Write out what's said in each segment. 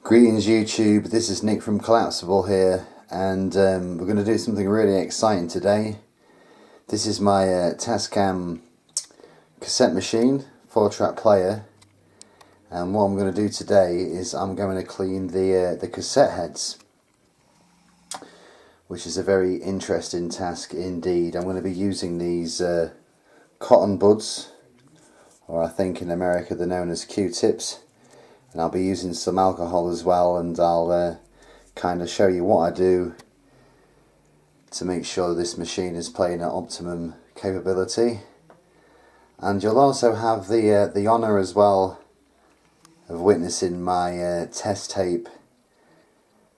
Greetings YouTube, this is Nick from Collapsible here, and we're going to do something really exciting today. This is my Tascam cassette machine, 4-track player, and what I'm going to do today is I'm going to clean the cassette heads, which is a very interesting task indeed. I'm going to be using these cotton buds, or I think in America they're known as Q-tips. And I'll be using some alcohol as well, and I'll kind of show you what I do to make sure this machine is playing at optimum capability. And you'll also have the honour as well of witnessing my test tape,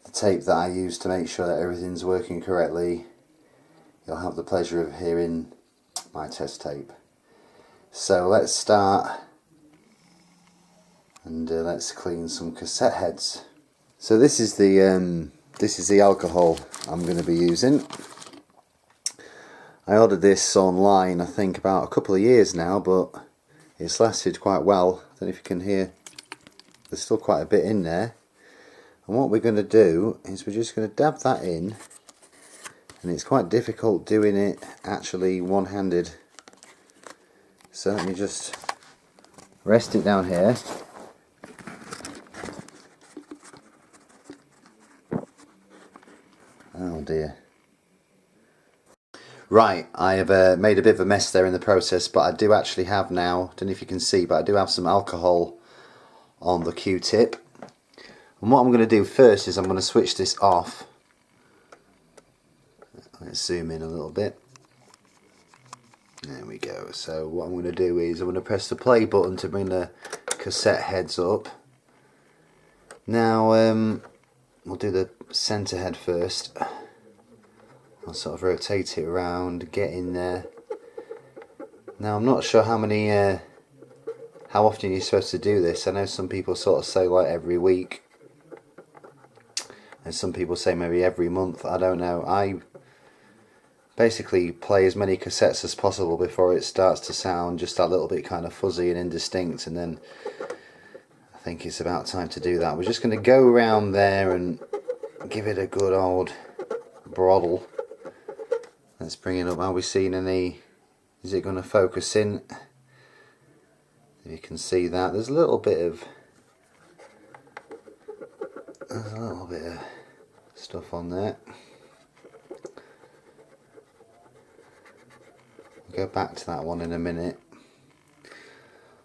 the tape that I use to make sure that everything's working correctly. You'll have the pleasure of hearing my test tape. So let's start. And let's clean some cassette heads. So this is the alcohol I'm going to be using. I ordered this online, I think about a couple of years now, but it's lasted quite well. I don't know if you can hear, there's still quite a bit in there. And what we're going to do is we're just going to dab that in, and it's quite difficult doing it actually one-handed. So let me just rest it down here. Oh dear. Right, I have made a bit of a mess there in the process, but I do actually have now, don't know if you can see, but I do have some alcohol on the Q-tip. And what I'm going to do first is I'm going to switch this off. Let's zoom in a little bit. There we go. So what I'm going to do is I'm going to press the play button to bring the cassette heads up. Now, we'll do the centre head first. I'll sort of rotate it around, get in there. Now I'm not sure how often you're supposed to do this. I know some people sort of say like every week, and some people say maybe every month. I don't know. I basically play as many cassettes as possible before it starts to sound just a little bit kind of fuzzy and indistinct, and then I think it's about time to do that. We're just going to go around there and give it a good old broddle. Let's bring it up. Are we seeing any? Is it going to focus in? If you can see that, there's a little bit of stuff on there. We'll go back to that one in a minute.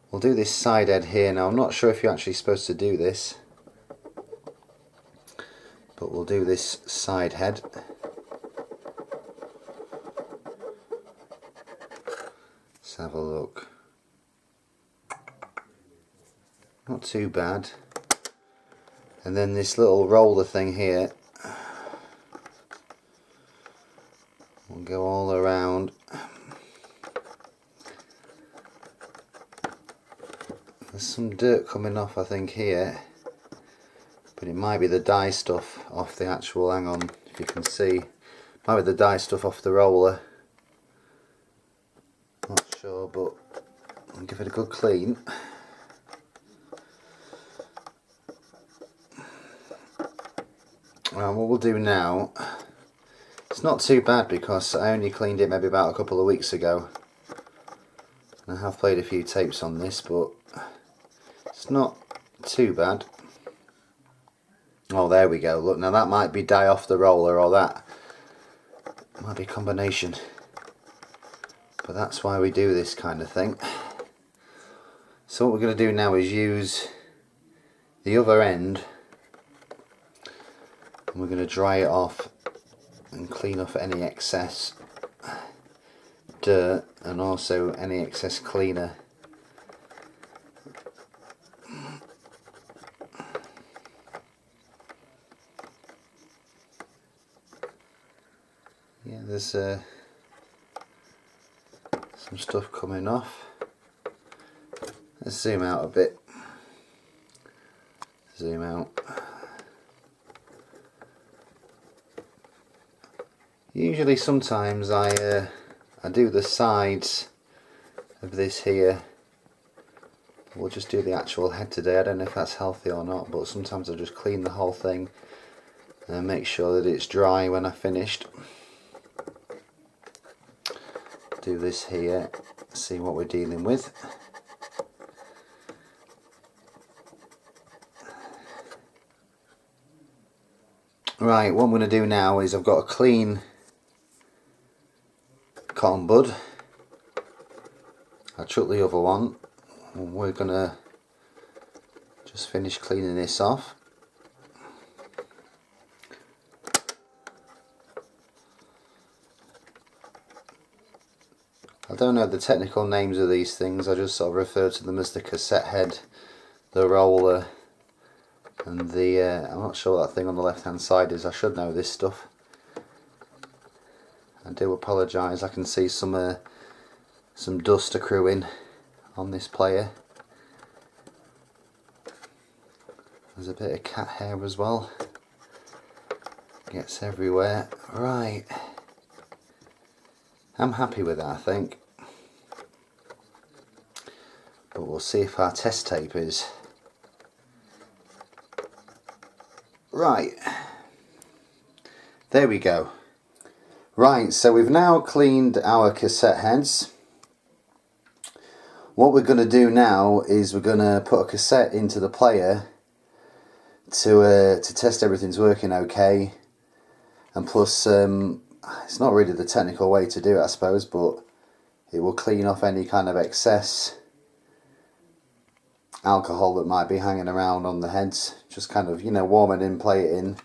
We'll do this side head here now. I'm not sure if you're actually supposed to do this, but we'll do this side head. Let's have a look. Not too bad. And then this little roller thing here, we'll go all around. There's some dirt coming off, I think, here. But it might be the dye stuff off the actual, hang on, if you can see, might be the dye stuff off the roller. Not sure, but I'll give it a good clean. Well, what we'll do now, it's not too bad because I only cleaned it maybe about a couple of weeks ago. I have played a few tapes on this, but it's not too bad. Oh, there we go. Look, now that might be dye off the roller, or that might be a combination. But that's why we do this kind of thing. So what we're going to do now is use the other end, and we're going to dry it off and clean off any excess dirt and also any excess cleaner. Yeah, there's some stuff coming off. Let's zoom out a bit. Zoom out. Usually sometimes I do the sides of this here We'll just do the actual head today. I don't know if that's healthy or not, but sometimes I'll just clean the whole thing and make sure that it's dry when I finished. Do this here, see what we're dealing with. Right, what I'm going to do now is I've got a clean cotton bud. I chuck the other one, and we're going to just finish cleaning this off. I don't know the technical names of these things, I just sort of refer to them as the cassette head, the roller, and the, I'm not sure what that thing on the left hand side is. I should know this stuff. I do apologise, I can see some dust accruing on this player. There's a bit of cat hair as well. Gets everywhere. Right. I'm happy with that, I think. But we'll see if our test tape is. Right. There we go. Right, so we've now cleaned our cassette heads. What we're going to do now is we're going to put a cassette into the player to test everything's working okay. And plus, it's not really the technical way to do it, I suppose, but it will clean off any kind of excess alcohol that might be hanging around on the heads. Just kind of, you know, warm it in, play it in.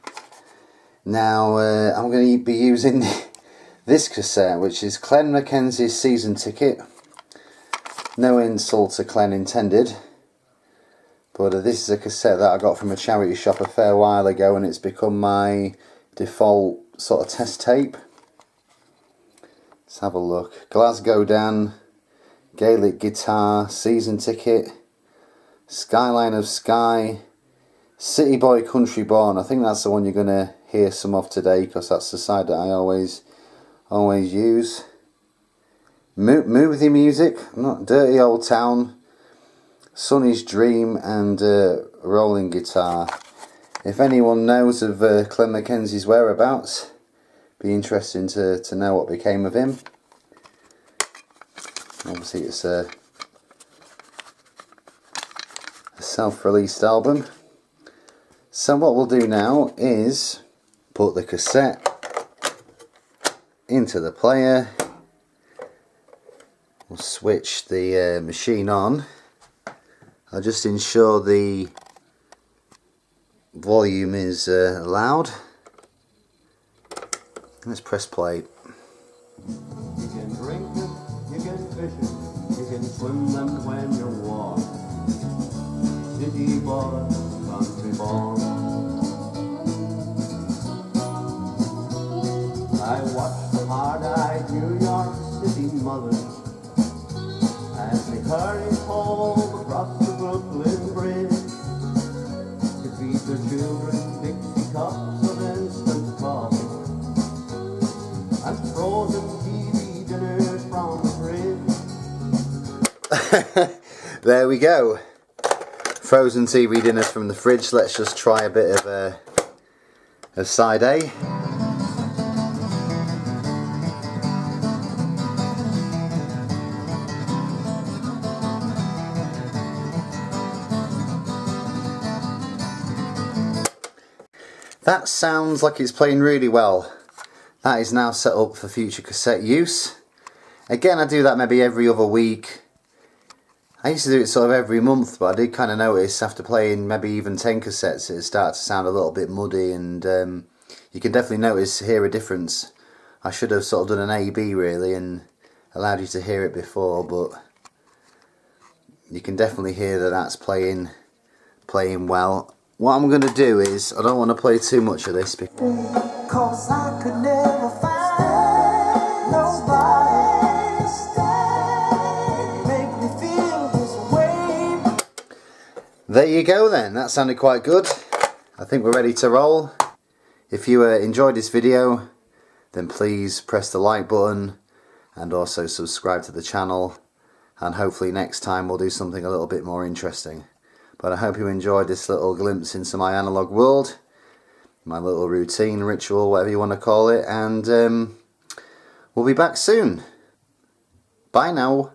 Now, I'm going to be using this cassette, which is Clen Mackenzie's season ticket. No insult to Clen intended. But this is a cassette that I got from a charity shop a fair while ago, and it's become my default sort of test tape. Let's have a look. Glasgow Dan, Gaelic guitar, season ticket, Skyline of Skye, City Boy Country Born. I think that's the one you're going to hear some of today, because that's the side that I always use. Movie music, not Dirty Old Town, Sonny's Dream, and rolling guitar. If anyone knows of Clem Mackenzie's whereabouts, be interesting to know what became of him. Obviously it's a self-released album. So what we'll do now is put the cassette into the player. We'll switch the machine on. I'll just ensure the volume is loud. Let's press play. You can drink it, you can fish it, you can swim them when you walk. City boy, country born. I watched the hard-eyed New York City mothers as they hurried home across the Brooklyn Bridge to feed their children Dixie cups of instant coffee and frozen TV dinners from the fridge. There we go. Frozen TV dinners from the fridge. Let's just try a bit of a side A. That sounds like it's playing really well. That is now set up for future cassette use. Again, I do that maybe every other week. I used to do it sort of every month, but I did kind of notice after playing maybe even 10 cassettes it started to sound a little bit muddy, and you can definitely hear a difference. I should have sort of done an A-B really and allowed you to hear it before, but you can definitely hear that that's playing well. What I'm going to do is, I don't want to play too much of this because I could never find nobody to make me feel this way. There you go then, that sounded quite good. I think we're ready to roll. If you enjoyed this video, then please press the like button and also subscribe to the channel. and hopefully next time we'll do something a little bit more interesting. But I hope you enjoyed this little glimpse into my analogue world, my little routine, ritual, whatever you want to call it, and we'll be back soon. Bye now.